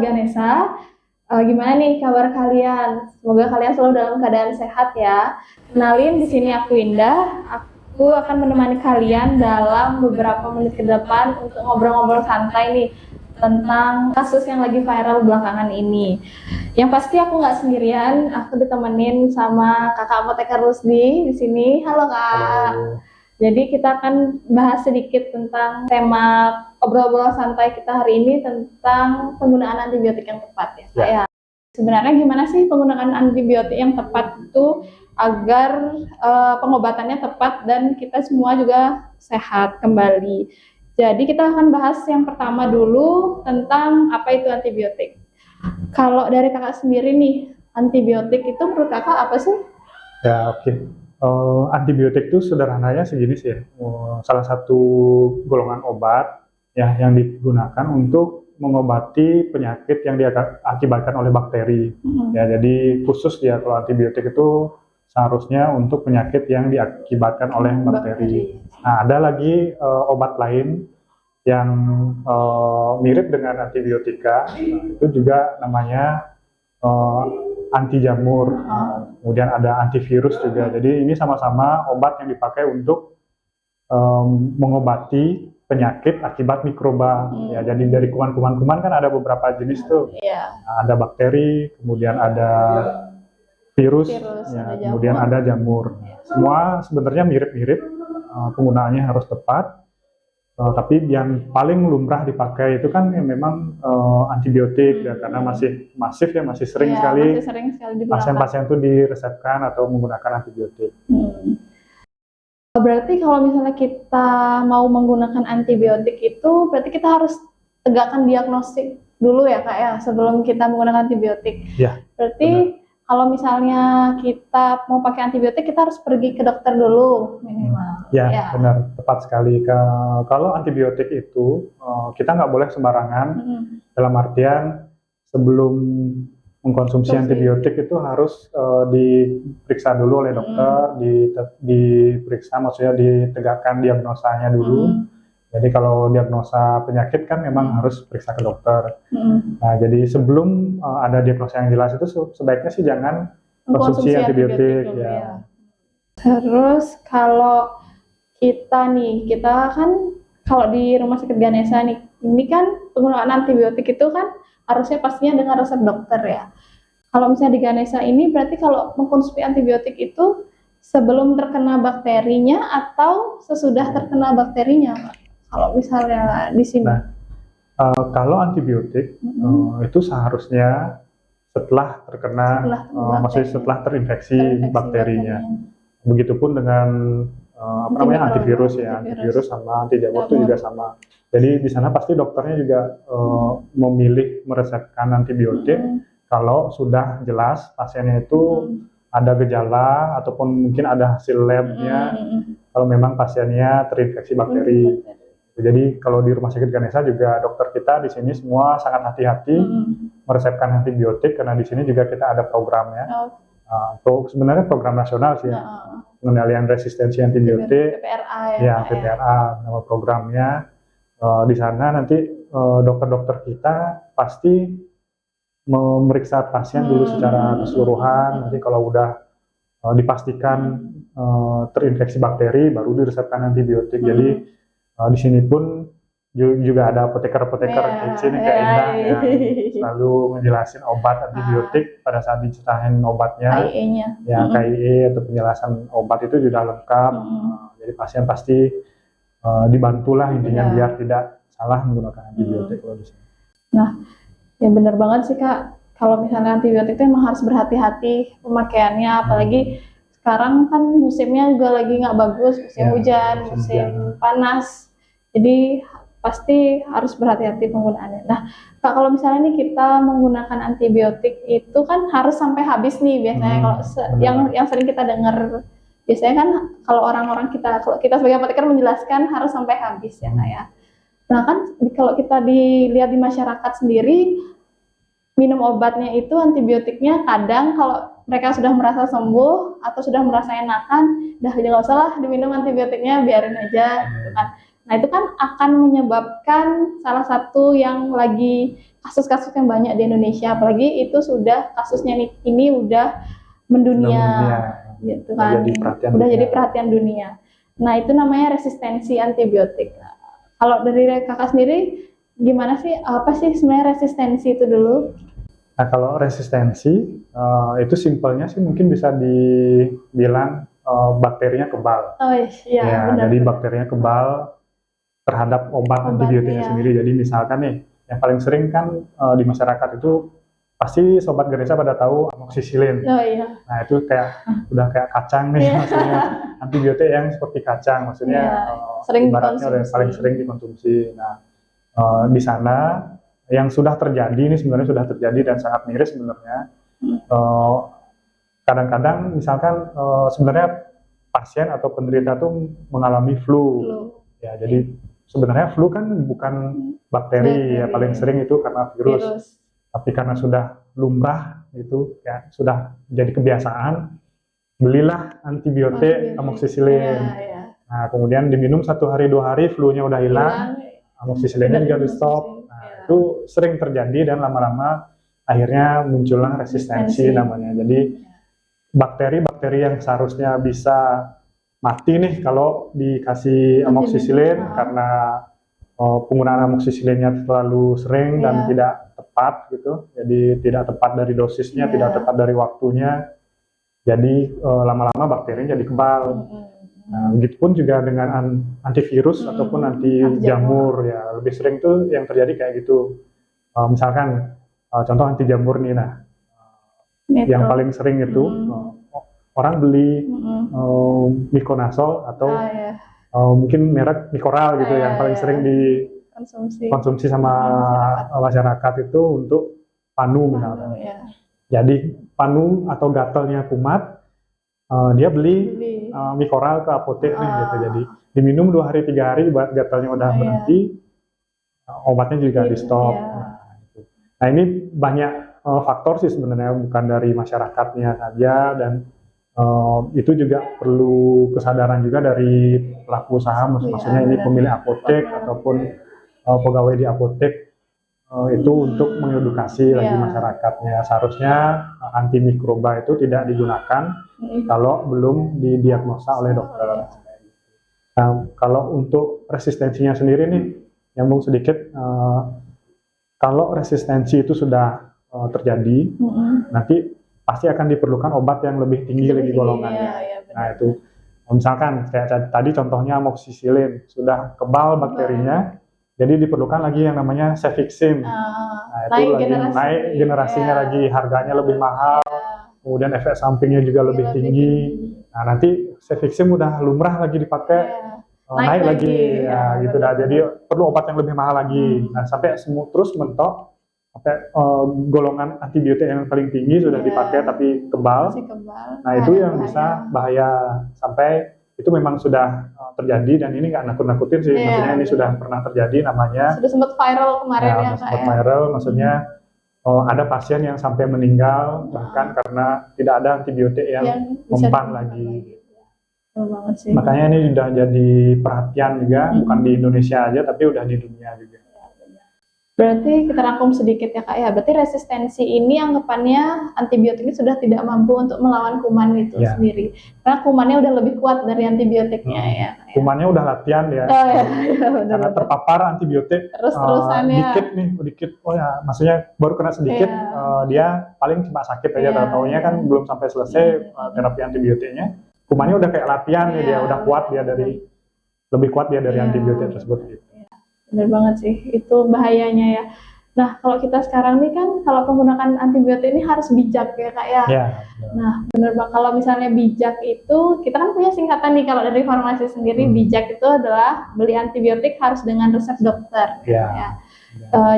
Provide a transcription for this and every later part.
Ganesha. Gimana nih kabar kalian? Semoga kalian selalu dalam keadaan sehat ya. Kenalin, di sini aku Indah. Aku akan menemani kalian dalam beberapa menit ke depan untuk ngobrol-ngobrol santai nih tentang kasus yang lagi viral belakangan ini. Yang pasti aku nggak sendirian, aku ditemenin sama kakak apoteker Rusdi di sini. Halo kak. Halo. Jadi kita akan bahas sedikit tentang tema obrol-obrol santai kita hari ini tentang penggunaan antibiotik yang tepat ya. Kak, ya. Sebenarnya gimana sih penggunaan antibiotik yang tepat itu agar pengobatannya tepat dan kita semua juga sehat kembali. Jadi kita akan bahas yang pertama dulu tentang apa itu antibiotik. Kalau dari kakak sendiri nih, antibiotik itu menurut kakak apa sih? Ya, oke. Antibiotik itu sederhananya segini sih ya. Salah satu golongan obat ya yang digunakan untuk mengobati penyakit yang diakibatkan oleh bakteri. Ya, jadi khusus dia kalau antibiotik itu seharusnya untuk penyakit yang diakibatkan oleh bakteri. Nah, ada lagi obat lain yang mirip dengan antibiotika, itu juga namanya anti jamur, kemudian ada antivirus juga. Jadi ini sama-sama obat yang dipakai untuk mengobati penyakit akibat mikroba. Ya, jadi dari kuman-kuman kan ada beberapa jenis tuh. Nah, ada bakteri, kemudian ada virus ya, ada kemudian ada jamur. Semua sebenarnya mirip-mirip, penggunaannya harus tepat. Tapi yang paling lumrah dipakai itu kan yang memang antibiotik ya, karena masih masif ya, masih sering sekali pasien-pasien itu diresepkan atau menggunakan antibiotik. Berarti kalau misalnya kita mau menggunakan antibiotik itu berarti kita harus tegakkan diagnostik dulu ya kak ya sebelum kita menggunakan antibiotik. Ya, berarti kalau misalnya kita mau pakai antibiotik, kita harus pergi ke dokter dulu minimal. Ya, benar, tepat sekali. Kalau antibiotik itu kita nggak boleh sembarangan. Dalam artian sebelum mengkonsumsi antibiotik itu harus diperiksa dulu oleh dokter, diperiksa, maksudnya ditegakkan diagnosanya dulu. Jadi kalau diagnosa penyakit kan memang harus periksa ke dokter. Nah, jadi sebelum ada diagnosa yang jelas itu sebaiknya sih jangan konsumsi antibiotik ya. Terus kalau kita kan kalau di Rumah Sakit Ganesha nih, ini kan penggunaan antibiotik itu kan harusnya pastinya dengan resep dokter ya. Kalau misalnya di Ganesha ini berarti kalau mengkonsumsi antibiotik itu sebelum terkena bakterinya atau sesudah terkena bakterinya, Pak? Kalau misalnya di sini. Nah, kalau antibiotik itu seharusnya setelah terkena, maksudnya setelah terinfeksi bakterinya. Begitupun dengan antivirus ya, antivirus sama anti jamur itu juga sama. Jadi di sana pasti dokternya juga memilih meresepkan antibiotik kalau sudah jelas pasiennya itu ada gejala ataupun mungkin ada hasil labnya kalau memang pasiennya terinfeksi bakteri. Jadi kalau di Rumah Sakit Ganesha juga dokter kita di sini semua sangat hati-hati meresepkan antibiotik karena di sini juga kita ada programnya. Sebenarnya program nasional sih ya, pengendalian resistensi antibiotik, PPRA nama programnya. Di sana nanti dokter-dokter kita pasti memeriksa pasien dulu secara keseluruhan. Nanti kalau udah dipastikan terinfeksi bakteri, baru diresepkan antibiotik. Jadi di sini pun juga ada apoteker-apoteker di sini kayak Indah yang selalu menjelasin obat antibiotik pada saat dicetahin obatnya, KIE atau penjelasan obat itu sudah lengkap. Jadi pasien pasti dibantulah intinya biar tidak salah menggunakan antibiotik kalau di sini. Nah, ya benar banget sih kak. Kalau misalnya antibiotik itu memang harus berhati-hati pemakaiannya, apalagi sekarang kan musimnya juga lagi nggak bagus, musim hujan, musim panas. Jadi pasti harus berhati-hati penggunaannya. Nah, Kak, kalau misalnya nih kita menggunakan antibiotik itu kan harus sampai habis nih biasanya. Kalau yang sering kita dengar biasanya kan kalau kalau kita sebagai apoteker menjelaskan harus sampai habis ya Kak ya. Nah kan kalau kita dilihat di masyarakat sendiri minum obatnya itu antibiotiknya kadang kalau mereka sudah merasa sembuh atau sudah merasa enakan, udah nggak usah lah diminum antibiotiknya, biarin aja gitu kan. Nah, itu kan akan menyebabkan salah satu yang lagi kasus-kasus yang banyak di Indonesia, apalagi itu sudah kasusnya ini udah mendunia, gitu kan. Udah jadi perhatian dunia. Nah, itu namanya resistensi antibiotik. Nah, kalau dari kakak sendiri, gimana sih, apa sih sebenarnya resistensi itu dulu? Nah, kalau resistensi, itu simpelnya sih mungkin bisa dibilang bakterinya kebal. Oh iya, ya, benar. Jadi bakterinya kebal terhadap obat antibiotiknya sendiri. Jadi misalkan nih, yang paling sering kan di masyarakat itu pasti sobat Ganesha pada tahu amoxicillin. Oh iya. Nah itu udah kayak kacang nih, maksudnya antibiotik yang seperti kacang, maksudnya ibaratnya udah paling sering dikonsumsi. Nah di sana yang sudah terjadi ini sebenarnya sudah terjadi dan sangat miris sebenarnya. Kadang-kadang misalkan sebenarnya pasien atau penderita tuh mengalami flu. Ya, jadi sebenarnya flu kan bukan bakteri, ya paling sering itu karena virus. Tapi karena sudah lumrah gitu, ya sudah jadi kebiasaan, belilah antibiotik amoxicillin. Nah, kemudian diminum 1 hari 2 hari, flu-nya udah hilang, amoxicillinnya juga di stop. Nah, itu sering terjadi dan lama-lama akhirnya muncullah resistensi namanya. Jadi bakteri-bakteri yang seharusnya bisa mati nih kalau dikasih amoxicillin karena penggunaan amoxicillinnya terlalu sering dan tidak tepat gitu, jadi tidak tepat dari dosisnya, tidak tepat dari waktunya, jadi lama-lama bakterinya jadi kebal. Nah, begitupun juga dengan antivirus ataupun anti jamur, ya lebih sering tuh yang terjadi kayak gitu. Misalkan contoh anti jamur nih, nah yang paling sering itu orang beli Miconazole atau mungkin merek Micoral gitu, yang paling sering dikonsumsi sama masyarakat itu untuk panu misalnya. Jadi panu atau gatalnya kumat, dia beli Micoral ke apotek nih gitu. Jadi diminum 2 hari 3 hari, gatalnya udah berhenti, obatnya juga di stop. Nah ini banyak faktor sih sebenarnya, bukan dari masyarakatnya saja, dan itu juga perlu kesadaran juga dari pelaku usaha, maksudnya ini pemilik apotek ataupun pegawai di apotek, itu untuk mengedukasi lagi masyarakatnya. Seharusnya antimikroba itu tidak digunakan kalau belum didiagnosa oleh dokter. Nah, kalau untuk resistensinya sendiri nih, nyambung sedikit, kalau resistensi itu sudah terjadi, nanti pasti akan diperlukan obat yang lebih tinggi lagi golongannya. Nah itu, misalkan kayak tadi contohnya amoxicillin, sudah kebal bakterinya, jadi diperlukan lagi yang namanya cefixime. Nah itu naik generasinya lagi, harganya lebih mahal, kemudian efek sampingnya juga lebih tinggi. Nah nanti cefixime udah lumrah lagi dipakai, naik lagi, ya gitu dah. Jadi perlu obat yang lebih mahal lagi. Nah sampai terus mentok, golongan antibiotik yang paling tinggi sudah dipakai tapi kebal. Nah itu yang bisa bahaya, sampai itu memang sudah terjadi, dan ini nggak nakut-nakutin sih, maksudnya ini sudah pernah terjadi, namanya sudah sempat viral kemarin ya, sempat viral, maksudnya ada pasien yang sampai meninggal bahkan karena tidak ada antibiotik yang mempan lagi. Makanya ini sudah jadi perhatian juga, bukan di Indonesia aja tapi udah di dunia juga. Berarti kita rangkum sedikit ya Kak ya, berarti resistensi ini anggapannya antibiotiknya sudah tidak mampu untuk melawan kuman itu sendiri, karena kumannya udah lebih kuat dari antibiotiknya ya. Kumannya udah latihan ya, karena terpapar antibiotik dikit, oh ya maksudnya baru kena sedikit, dia paling cuma sakit aja, taunya kan belum sampai selesai terapi antibiotiknya, kumannya udah kayak latihan dia udah kuat, lebih kuat dari antibiotik tersebut gitu. Benar banget sih, itu bahayanya ya. Nah, kalau kita sekarang nih kan, kalau penggunaan antibiotik ini harus bijak ya Kak ya. Nah, benar banget. Kalau misalnya bijak itu, kita kan punya singkatan nih kalau dari farmasi sendiri, bijak itu adalah beli antibiotik harus dengan resep dokter.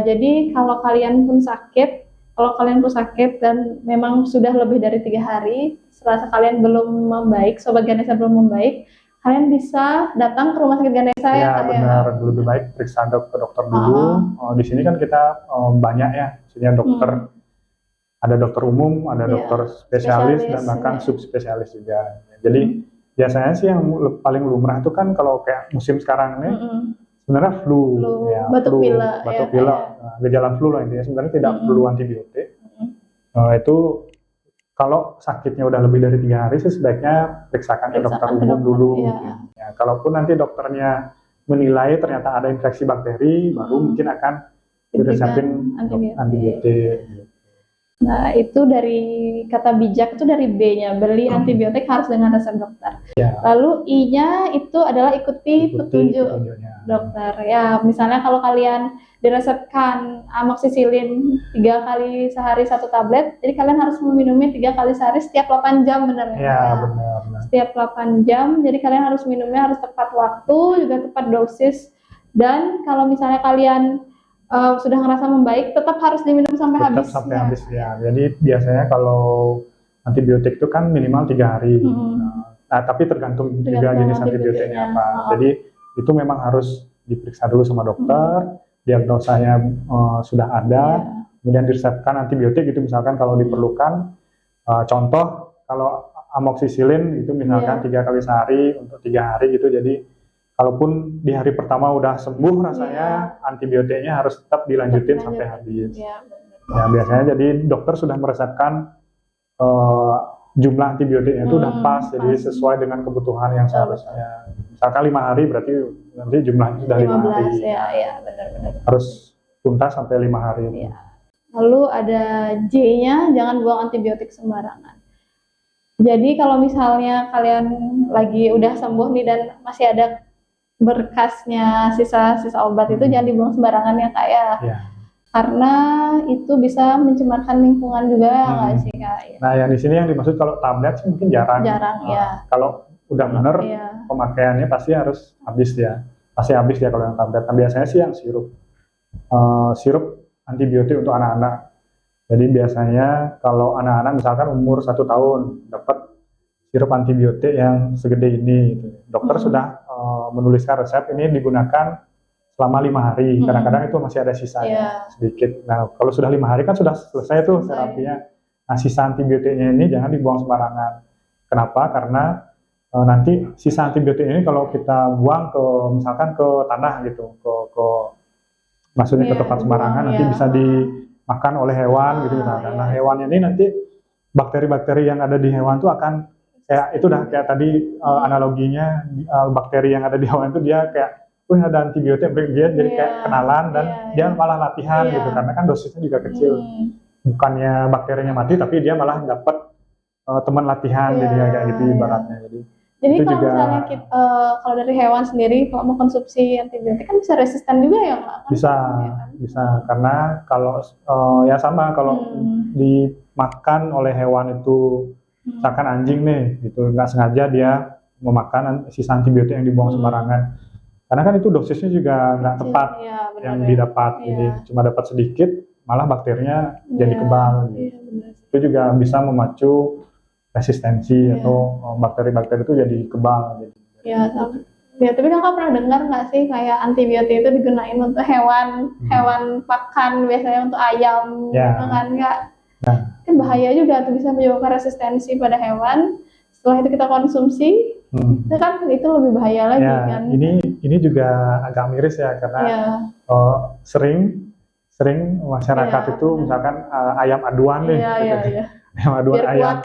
Jadi kalau kalian pun sakit dan memang sudah lebih dari 3 hari, setelah kalian belum membaik, Sobat Ganesha belum membaik, kalian bisa datang ke rumah sakit Ganesha ya benar, lebih baik periksa ke dokter dulu. Di sini kan kita banyak ya, maksudnya dokter, ada dokter umum, ada dokter spesialis dan bahkan subspesialis juga. Jadi biasanya sih yang paling lumrah itu kan kalau kayak musim sekarang ini sebenarnya flu, ya, batuk pilek, gejala flu lah intinya. Sebenarnya tidak perlu antibiotik. Itu kalau sakitnya udah lebih dari 3 hari sih sebaiknya periksakan ke dokter umum dulu. Ya, kalaupun nanti dokternya menilai ternyata ada infeksi bakteri, baru mungkin akan diresepin antibiotik. Nah, itu dari kata bijak itu dari B-nya, beli antibiotik harus dengan resep dokter. Ya. Lalu I-nya itu adalah ikuti petunjuk dokter. Ya, misalnya kalau kalian diresepkan amoxicillin 3 kali sehari 1 tablet, jadi kalian harus meminumnya 3 kali sehari setiap 8 jam, benar ya? Benar. Setiap 8 jam, jadi kalian harus minumnya harus tepat waktu, juga tepat dosis. Dan kalau misalnya kalian sudah ngerasa membaik, tetap harus diminum sampai habis. Habis ya. Jadi biasanya kalau antibiotik itu kan minimal 3 hari. Nah, tapi tergantung juga jenis antibiotiknya apa. Jadi itu memang harus diperiksa dulu sama dokter, diagnosanya sudah ada, kemudian diresepkan antibiotik itu misalkan kalau diperlukan. Contoh kalau amoxicillin itu misalkan 3 kali sehari untuk 3 hari gitu. Jadi kalaupun di hari pertama udah sembuh rasanya, antibiotiknya harus tetap dilanjutin sampai habis. Ya, biasanya jadi dokter sudah meresepkan jumlah antibiotiknya itu udah pas, jadi sesuai dengan kebutuhan yang seharusnya. Misalkan 5 hari berarti nanti jumlahnya sudah 5 hari. Ya, benar-benar. Harus tuntas sampai 5 hari. Ya. Lalu ada J-nya, jangan buang antibiotik sembarangan. Jadi kalau misalnya kalian lagi udah sembuh nih dan masih ada berkasnya sisa-sisa obat itu jangan dibuang sembarangan ya Kak ya. Karena itu bisa mencemarkan lingkungan juga nggak sih Kak? Nah yang di sini yang dimaksud kalau tablet sih mungkin jarang. Ya. Kalau udah bener pemakaiannya pasti harus habis ya. Pasti habis ya kalau yang tablet. Nah, biasanya sih yang sirup. Sirup antibiotik untuk anak-anak. Jadi biasanya kalau anak-anak misalkan umur 1 tahun dapat sirup antibiotik yang segede ini, gitu. Dokter sudah menuliskan resep ini digunakan selama 5 hari. Kadang-kadang itu masih ada sisanya sedikit. Nah kalau sudah 5 hari kan sudah selesai tuh terapinya. Nah sisa antibiotiknya ini jangan dibuang sembarangan. Kenapa? Karena nanti sisa antibiotik ini kalau kita buang ke misalkan ke tanah gitu, maksudnya ke tempat sembarangan, nanti bisa dimakan oleh hewan gitu misalkan. Nah hewan ini nanti bakteri-bakteri yang ada di hewan itu akan kayak itu dah kayak tadi analoginya bakteri yang ada di hewan itu dia kayak ada antibiotik, dia jadi kayak kenalan dan dia malah latihan gitu karena kan dosisnya juga kecil. Bukannya bakterinya mati tapi dia malah dapat teman latihan jadi kayak gitu ibaratnya. Jadi kalau juga, misalnya kalau dari hewan sendiri kalau mau konsumsi antibiotik kan bisa resisten juga ya Kak? Bisa karena kalau ya sama kalau dimakan oleh hewan itu misalkan anjing nih gitu nggak sengaja dia memakan sisa antibiotik yang dibuang sembarangan karena kan itu dosisnya juga nggak tepat yang didapat jadi cuma dapat sedikit malah bakterinya jadi kebal gitu. Itu juga bisa memacu resistensi atau bakteri-bakteri itu jadi kebal gitu. Ya tapi Kakak pernah dengar nggak sih kayak antibiotik itu digunain untuk hewan pakan biasanya untuk ayam gitu kan Kak? Kan bahaya juga tuh bisa menyebabkan resistensi pada hewan. Setelah itu kita konsumsi, itu lebih bahaya lagi kan. Ini juga agak miris ya karena sering masyarakat itu misalkan ayam aduan nih. Ayam aduan ayam.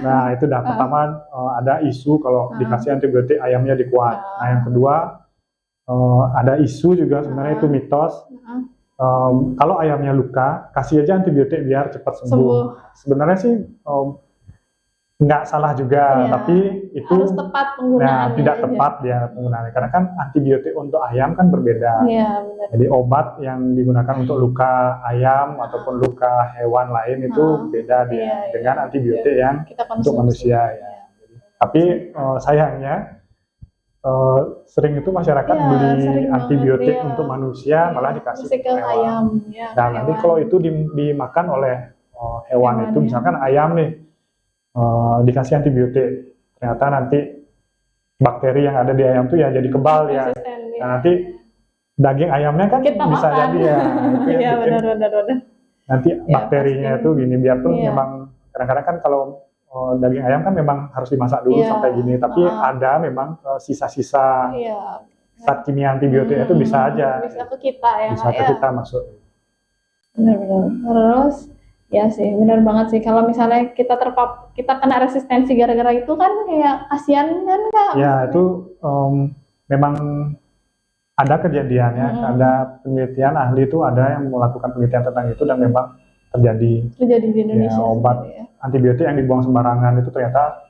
Nah itu pertama ada isu kalau dikasih antibiotik ayamnya dikuat. Nah yang kedua ada isu juga sebenarnya itu mitos. Kalau ayamnya luka, kasih aja antibiotik biar cepat sembuh. Sebenarnya sih nggak salah juga, tapi itu harus tepat penggunaannya. Tidak tepat ya penggunaannya, karena kan antibiotik untuk ayam kan berbeda. Jadi obat yang digunakan untuk luka ayam ataupun luka hewan lain itu beda dengan antibiotik yang untuk manusia ya. Tapi sayangnya sering itu masyarakat beli antibiotik untuk manusia malah dikasih ke ayam. Nah nanti kalau itu dimakan oleh hewan itu misalkan ayam nih dikasih antibiotik ternyata nanti bakteri yang ada di ayam itu ya jadi kebal ya. Nah nanti daging ayamnya kan kita bisa makan. jadi ya itu yang bikin benar. nanti bakterinya itu gini biarpun memang kadang-kadang kan kalau daging ayam kan memang harus dimasak dulu Iya. sampai gini, tapi ada memang sisa-sisa Iya. zat kimia antibiotiknya itu bisa aja, Bisa ke kita ya bisa Kak, ke ya. kita masuk. Benar-benar. Terus ya sih, benar banget sih. Kalau misalnya kita kena resistensi gara-gara itu kan kayak kasihan kan Kak. Ya maksudnya. itu memang ada kejadiannya, ada penelitian ahli itu ada yang melakukan penelitian tentang itu dan memang terjadi di Indonesia. Ya, obat sendiri, ya. antibiotik yang dibuang sembarangan itu ternyata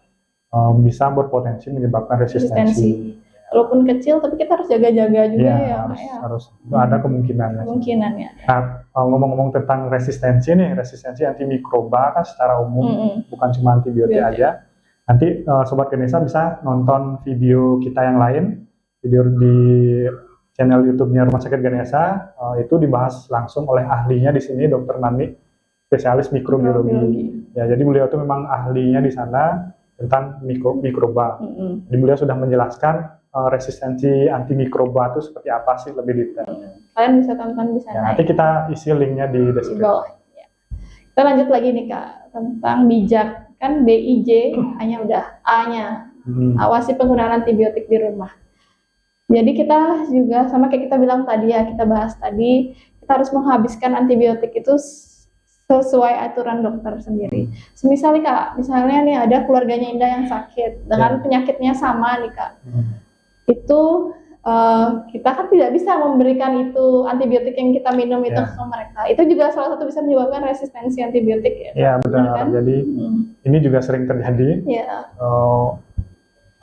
bisa berpotensi menyebabkan resistensi. Walaupun kecil, tapi kita harus jaga-jaga juga Ya, ya. harus ada kemungkinannya. Kemungkinannya. Nah, ngomong-ngomong tentang resistensi nih, resistensi antimikroba kan secara umum, bukan cuma antibiotik aja. Nanti Sobat Ganesha bisa nonton video kita yang lain, video di channel YouTube-nya Rumah Sakit Ganesha, itu dibahas langsung oleh ahlinya di sini, Dr. Nani, spesialis mikrobiologi. Ya, jadi beliau itu memang ahlinya di sana tentang mikroba. Jadi beliau sudah menjelaskan resistensi antimikroba itu seperti apa sih lebih detail. Kalian bisa tonton di sana. Ya, nanti kita isi linknya di deskripsi. Ya. Kita lanjut lagi nih Kak tentang bijak, kan BIJ hanya udah A-nya. Awasi penggunaan antibiotik di rumah. Jadi kita juga sama kayak kita bilang tadi ya, kita bahas tadi, kita harus menghabiskan antibiotik itu sesuai aturan dokter sendiri. Semisal nih Kak, misalnya nih ada keluarganya Indah yang sakit dengan penyakitnya sama nih Kak. Itu kita kan tidak bisa memberikan itu antibiotik yang kita minum itu ke mereka. Itu juga salah satu bisa menyebabkan resistensi antibiotik ya. Iya benar. Kan? Jadi ini juga sering terjadi. Iya.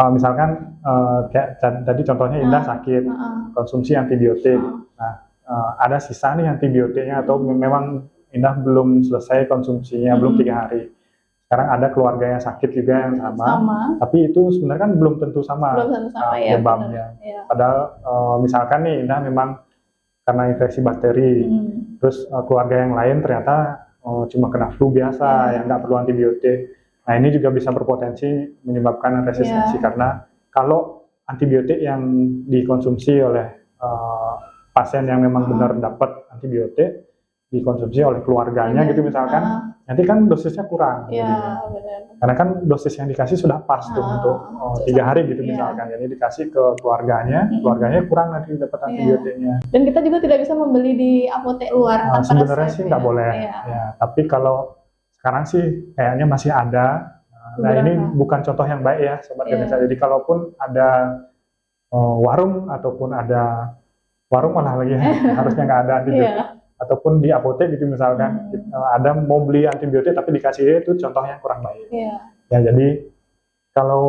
Misalkan kayak tadi contohnya Indah sakit, konsumsi antibiotik. Nah, ada sisa nih antibiotiknya atau memang Indah belum selesai konsumsinya, belum 3 hari. Sekarang ada keluarga yang sakit juga yang sama. Tapi itu sebenarnya kan belum tentu sama penyebabnya. Ya. Padahal misalkan nih Indah memang karena infeksi bakteri, terus keluarga yang lain ternyata cuma kena flu biasa yang nggak perlu antibiotik. Nah ini juga bisa berpotensi menyebabkan resistensi karena kalau antibiotik yang dikonsumsi oleh pasien yang memang benar dapat antibiotik dikonsumsi oleh keluarganya gitu misalkan, nanti kan dosisnya kurang. Karena kan dosis yang dikasih sudah pas tuh untuk 3 hari gitu misalkan, jadi dikasih ke keluarganya kurang nanti dapat antibiotiknya. Dan kita juga tidak bisa membeli di apotek luar. Sebenarnya sih nggak boleh, ya. Tapi kalau sekarang sih kayaknya masih ada. Nah ini bukan contoh yang baik ya Sobat Ganesha. Jadi kalaupun ada warung ataupun ada warung malah lagi harusnya nggak ada antibiotik. Ataupun di apotek gitu misalkan ada mau beli antibiotik tapi dikasih itu contohnya kurang baik. Ya jadi kalau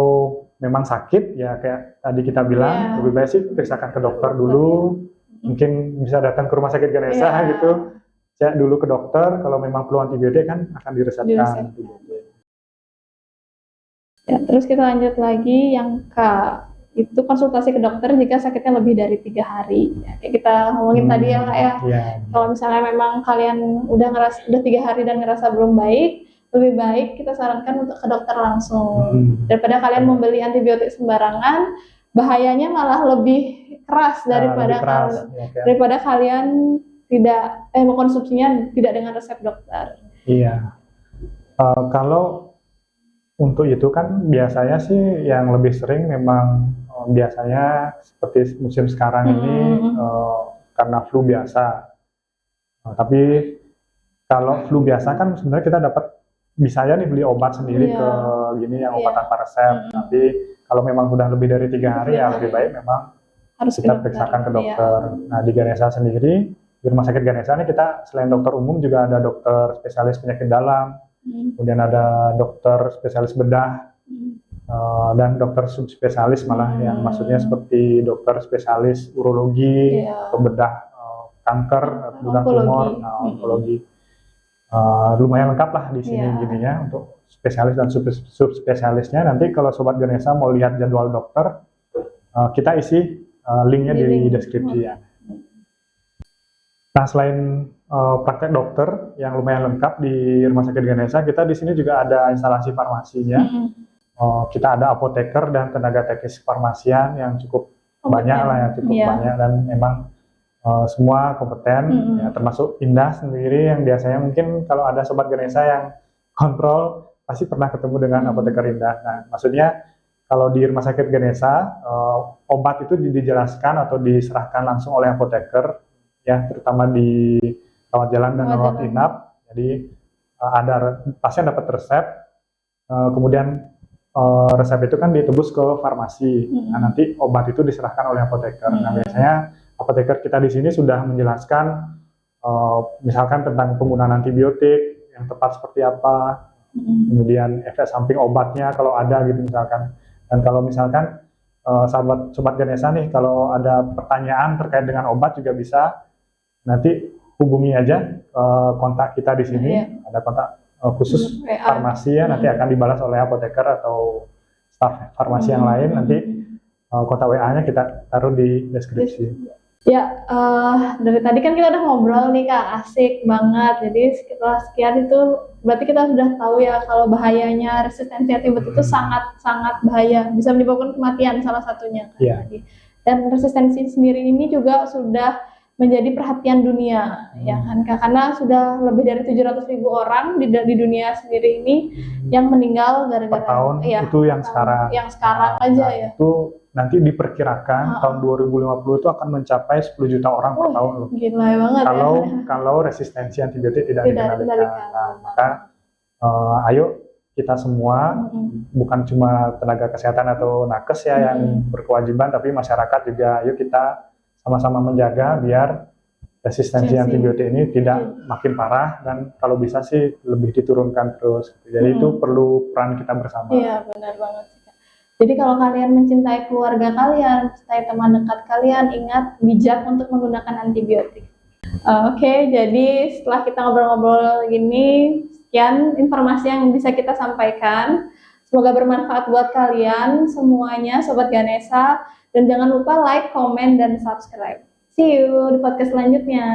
memang sakit ya kayak tadi kita bilang lebih baik sih periksakan ke dokter dulu. Mungkin bisa datang ke Rumah Sakit Ganesha gitu. Cek dulu ke dokter, kalau memang perlu antibiotik kan akan diresepkan antibiotik. Ya, terus kita lanjut lagi yang itu konsultasi ke dokter jika sakitnya lebih dari 3 hari. Ya, kayak kita ngomongin tadi ya Kak ya. Kalau misalnya memang kalian udah 3 hari dan ngerasa belum baik, lebih baik kita sarankan untuk ke dokter langsung. Daripada kalian membeli antibiotik sembarangan, bahayanya malah lebih keras daripada kalian tidak mengkonsumsinya tidak dengan resep dokter. Iya. Kalau untuk itu kan biasanya sih yang lebih sering memang biasanya seperti musim sekarang ini karena flu biasa. Tapi kalau flu biasa kan sebenarnya kita bisa aja nih beli obat sendiri ke gini yang obat tanpa resep. Tapi kalau memang sudah lebih dari 3 hari ya lebih baik memang harus kita periksakan ke dokter. Nah di Ganesha sendiri, di Rumah Sakit Ganesha ini kita selain dokter umum juga ada dokter spesialis penyakit dalam, kemudian ada dokter spesialis bedah, dan dokter subspesialis malah yang maksudnya seperti dokter spesialis urologi, bedah kanker, bedah tumor, onkologi. Lumayan lengkap lah di sini gininya untuk spesialis dan subspesialisnya. Nanti kalau Sobat Ganesha mau lihat jadwal dokter, kita isi linknya di deskripsi ya. Nah selain praktek dokter yang lumayan lengkap di Rumah Sakit Ganesha, kita di sini juga ada instalasi farmasinya. Kita ada apoteker dan tenaga teknis farmasian yang cukup banyak lah, banyak dan memang semua kompeten, ya, termasuk Indah sendiri yang biasanya mungkin kalau ada Sobat Ganesha yang kontrol pasti pernah ketemu dengan apoteker Indah. Nah, maksudnya kalau di Rumah Sakit Ganesha, obat itu dijelaskan atau diserahkan langsung oleh apoteker, ya, terutama di rawat jalan dan rawat inap. Jadi ada pasien dapat resep, kemudian resep itu kan ditebus ke farmasi. Nah, nanti obat itu diserahkan oleh apoteker. Nah, biasanya apoteker kita di sini sudah menjelaskan misalkan tentang penggunaan antibiotik yang tepat seperti apa, kemudian efek samping obatnya kalau ada gitu misalkan. Dan kalau misalkan sobat Ganesha nih, kalau ada pertanyaan terkait dengan obat juga bisa nanti hubungi aja kontak kita di sini. Ada kontak khusus farmasi ya, nanti akan dibalas oleh apoteker atau staf farmasi yang lain. Nanti kontak WA-nya kita taruh di deskripsi. Ya, dari tadi kan kita udah ngobrol nih Kak, asik banget. Jadi setelah sekian itu berarti kita sudah tahu ya kalau bahayanya resistensi antibiotik itu sangat bahaya, bisa menyebabkan kematian salah satunya. Kan? Yeah. Dan resistensi sendiri ini juga sudah menjadi perhatian dunia, ya kan Kak? Karena sudah lebih dari 700.000 orang di dunia sendiri ini yang meninggal gara-gara tahun itu yang sekarang. Yang sekarang aja ya. Itu nanti diperkirakan tahun 2050 itu akan mencapai 10 juta orang per tahun loh. Gila banget kalau resistensi antibiotik tidak dikendalikan. Nah, maka ayo kita semua, bukan cuma tenaga kesehatan atau nakes ya yang berkewajiban, tapi masyarakat juga ayo kita sama-sama menjaga biar resistensi antibiotik ini tidak makin parah, dan kalau bisa sih lebih diturunkan terus. Jadi itu perlu peran kita bersama. Iya, benar banget. Jadi kalau kalian mencintai keluarga kalian, mencintai teman dekat kalian, ingat bijak untuk menggunakan antibiotik. Oke, jadi setelah kita ngobrol-ngobrol gini, sekian informasi yang bisa kita sampaikan. Semoga bermanfaat buat kalian semuanya, Sobat Ganesha. Dan jangan lupa like, komen, dan subscribe. See you di podcast selanjutnya.